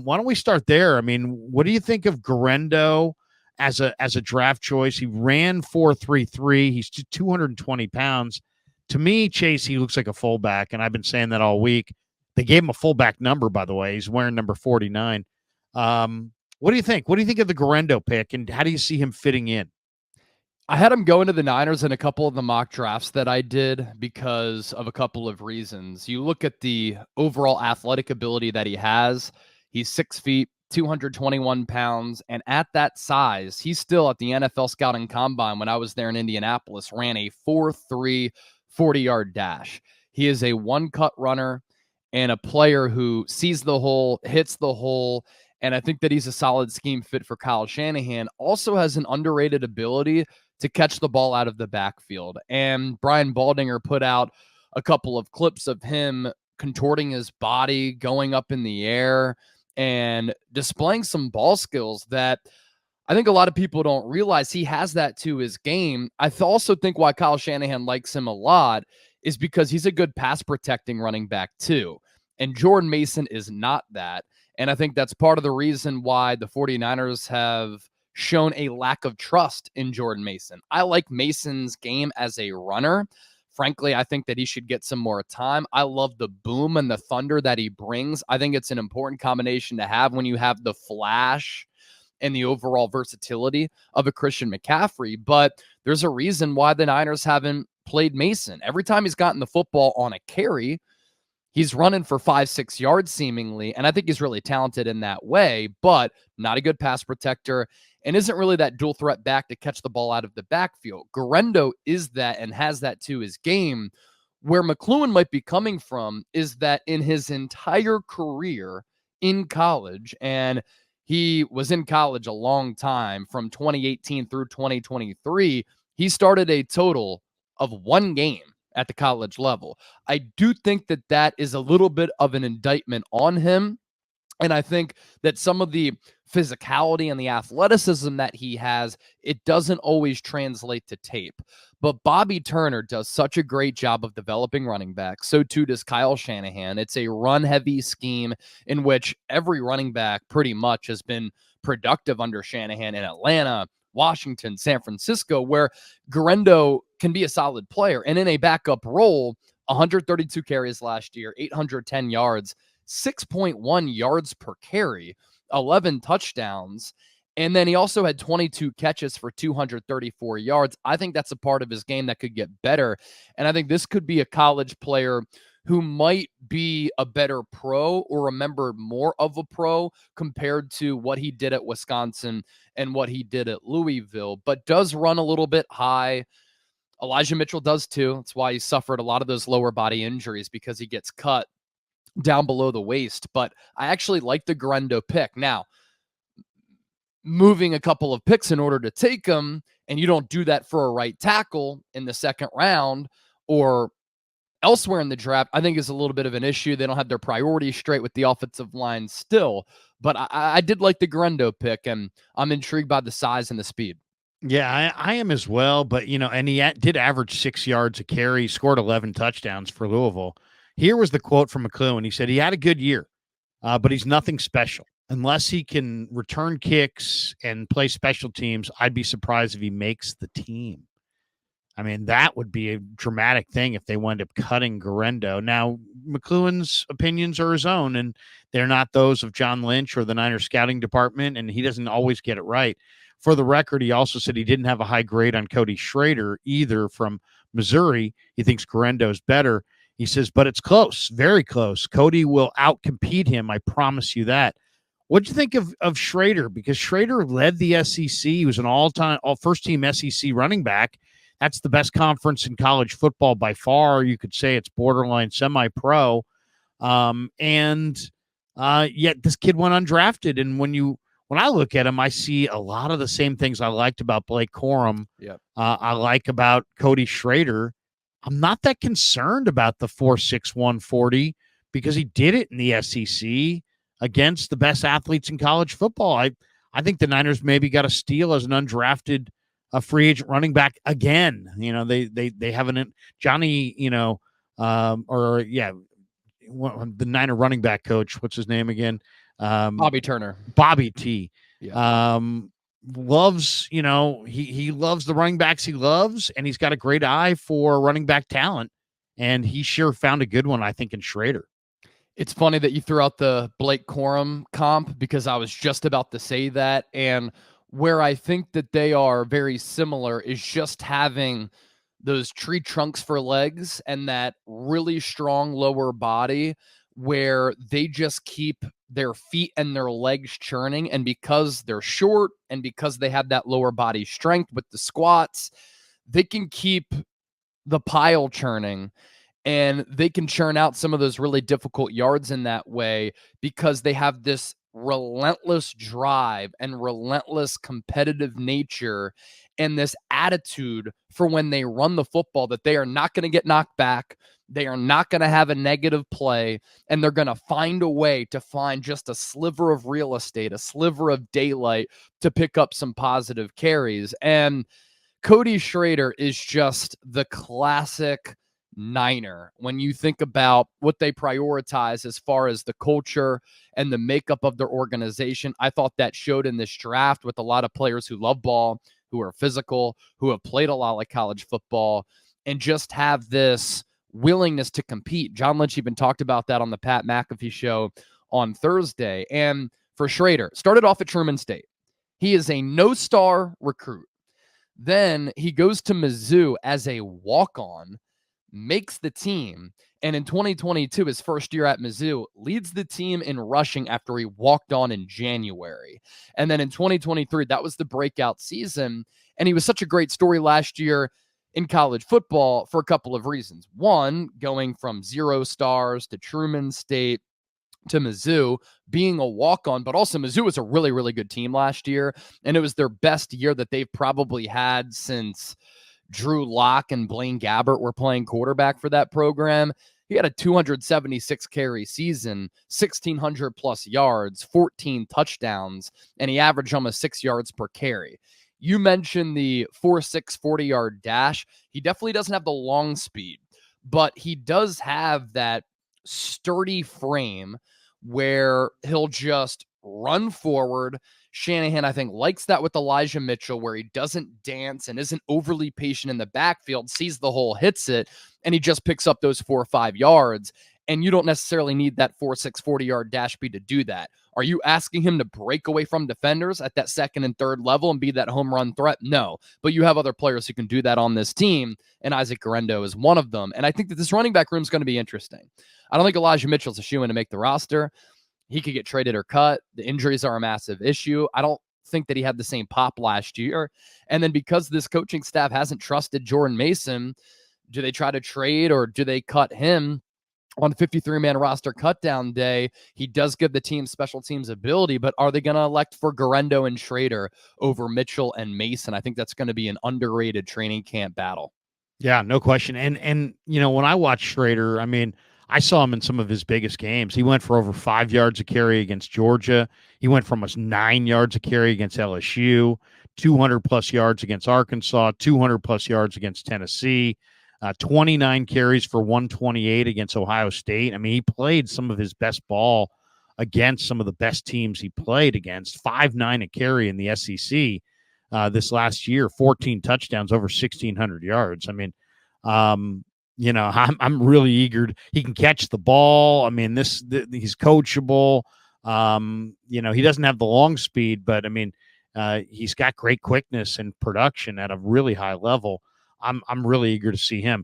Why don't we start there? I mean, what do you think of Guerendo as a draft choice? He ran 4.33. He's 220 pounds. To me, Chase, he looks like a fullback, and I've been saying that all week. They gave him a fullback number, by the way. He's wearing number 49. What do you think? What do you think of the Guerendo pick, and how do you see him fitting in? I had him going to the Niners in a couple of the mock drafts that I did because of a couple of reasons. You look at the overall athletic ability that he has. He's 6 feet, 221 pounds. And at that size, he's still at the NFL Scouting Combine when I was there in Indianapolis, ran a 4.3 40-yard dash. He is a one-cut runner and a player who sees the hole, hits the hole, and I think that he's a solid scheme fit for Kyle Shanahan. Also has an underrated ability to catch the ball out of the backfield. And Brian Baldinger put out a couple of clips of him contorting his body, going up in the air, and displaying some ball skills that I think a lot of people don't realize he has that to his game. I also think why Kyle Shanahan likes him a lot is because he's a good pass protecting running back too. And Jordan Mason is not that. And I think that's part of the reason why the 49ers have shown a lack of trust in Jordan Mason. I like Mason's game as a runner. Frankly, I think that he should get some more time. I love the boom and the thunder that he brings. I think it's an important combination to have when you have the flash and the overall versatility of a Christian McCaffrey. But there's a reason why the Niners haven't played Mason. Every time he's gotten the football on a carry, he's running for 5-6 yards seemingly, and I think he's really talented in that way, but not a good pass protector and isn't really that dual threat back to catch the ball out of the backfield. Guerendo is that and has that to his game. Where McLuhan might be coming from is that in his entire career in college, and he was in college a long time from 2018 through 2023, he started a total of one game at the college level. I do think that that is a little bit of an indictment on him. And I think that some of the physicality and the athleticism that he has, it doesn't always translate to tape. But Bobby Turner does such a great job of developing running backs. So too does Kyle Shanahan. It's a run-heavy scheme in which every running back pretty much has been productive under Shanahan in Atlanta, Washington, San Francisco, where Guerendo can be a solid player. And in a backup role, 132 carries last year, 810 yards, 6.1 yards per carry, 11 touchdowns. And then he also had 22 catches for 234 yards. I think that's a part of his game that could get better. And I think this could be a college player who might be a better pro or remember more of a pro compared to what he did at Wisconsin and what he did at Louisville, but does run a little bit high. Elijah Mitchell does too. That's why he suffered a lot of those lower body injuries because he gets cut down below the waist. But I actually like the Guerendo pick. Now, moving a couple of picks in order to take him, and you don't do that for a right tackle in the second round or elsewhere in the draft, I think is a little bit of an issue. They don't have their priorities straight with the offensive line still. But I did like the Guerendo pick, and I'm intrigued by the size and the speed. Yeah, I am as well. But, and he did average 6 yards a carry, he scored 11 touchdowns for Louisville. Here was the quote from McLuhan. He said he had a good year, but he's nothing special. Unless he can return kicks and play special teams, I'd be surprised if he makes the team. I mean, that would be a dramatic thing if they wind up cutting Guerendo. Now, McLuhan's opinions are his own, and they're not those of John Lynch or the Niners scouting department, and he doesn't always get it right. For the record, he also said he didn't have a high grade on Cody Schrader either from Missouri. He thinks Guerendo is better. He says, but it's close, very close. Cody will outcompete him. I promise you that. What'd you think of Schrader? Because Schrader led the SEC. He was an all-time, first-team SEC running back. That's the best conference in college football by far. You could say it's borderline semi-pro. Yet this kid went undrafted. And when I look at him, I see a lot of the same things I liked about Blake Corum. Yep. I like about Cody Schrader. I'm not that concerned about the 4.6 140 because he did it in the SEC against the best athletes in college football. I think the Niners maybe got a steal as an undrafted free agent running back again. They haven't Johnny, the Niner running back coach. What's his name again? Bobby Turner. Bobby T. Yeah. Loves, he loves the running backs he loves, and he's got a great eye for running back talent. And he sure found a good one, I think, in Schrader. It's funny that you threw out the Blake Corum comp because I was just about to say that. And where I think that they are very similar is just having those tree trunks for legs and that really strong lower body where they just keep their feet and their legs churning. And because they're short and because they have that lower body strength with the squats, they can keep the pile churning and they can churn out some of those really difficult yards in that way because they have this relentless drive and relentless competitive nature and this attitude for when they run the football that they are not going to get knocked back. They are not going to have a negative play, and they're going to find a way to find just a sliver of real estate, a sliver of daylight to pick up some positive carries. And Cody Schrader is just the classic Niner when you think about what they prioritize as far as the culture and the makeup of their organization. I thought that showed in this draft with a lot of players who love ball, who are physical, who have played a lot like college football, and just have this willingness to compete. John Lynch even talked about that on the Pat McAfee show on Thursday. And for Schrader, started off at Truman State. He is a no-star recruit. Then he goes to Mizzou as a walk-on, makes the team, and in 2022, his first year at Mizzou, leads the team in rushing after he walked on in January. And then in 2023, that was the breakout season, and he was such a great story last year in college football for a couple of reasons. One, going from 0 stars to Truman State to Mizzou, being a walk-on, but also Mizzou was a really, really good team last year, and it was their best year that they've probably had since Drew Lock and Blaine Gabbert were playing quarterback for that program. He had a 276 carry season, 1,600 plus yards, 14 touchdowns, and he averaged almost 6 yards per carry. You mentioned the 4.6 40-yard dash. He definitely doesn't have the long speed, but he does have that sturdy frame where he'll just run forward. Shanahan, I think, likes that with Elijah Mitchell, where he doesn't dance and isn't overly patient in the backfield, sees the hole, hits it, and he just picks up those 4 or 5 yards. And you don't necessarily need that 4.6 40-yard dash speed to do that. Are you asking him to break away from defenders at that second and third level and be that home run threat? No. But you have other players who can do that on this team, and Isaac Guerendo is one of them. And I think that this running back room is going to be interesting. I don't think Elijah Mitchell's a shoo-in to make the roster. He could get traded or cut. The injuries are a massive issue. I don't think that he had the same pop last year. And then because this coaching staff hasn't trusted Jordan Mason, do they try to trade or do they cut him on 53-man roster cutdown day? He does give the team special teams ability, but are they going to elect for Guerendo and Schrader over Mitchell and Mason? I think that's going to be an underrated training camp battle. Yeah, no question. And when I watched Schrader, I mean, I saw him in some of his biggest games. He went for over 5 yards a carry against Georgia. He went for almost 9 yards a carry against LSU, 200 plus yards against Arkansas, 200 plus yards against Tennessee, 29 carries for 128 against Ohio State. I mean, he played some of his best ball against some of the best teams he played against. 5.9 a carry in the SEC this last year, 14 touchdowns, over 1,600 yards. I mean, I'm really eager. He can catch the ball. I mean, he's coachable. He doesn't have the long speed, but I mean, he's got great quickness and production at a really high level. I'm really eager to see him.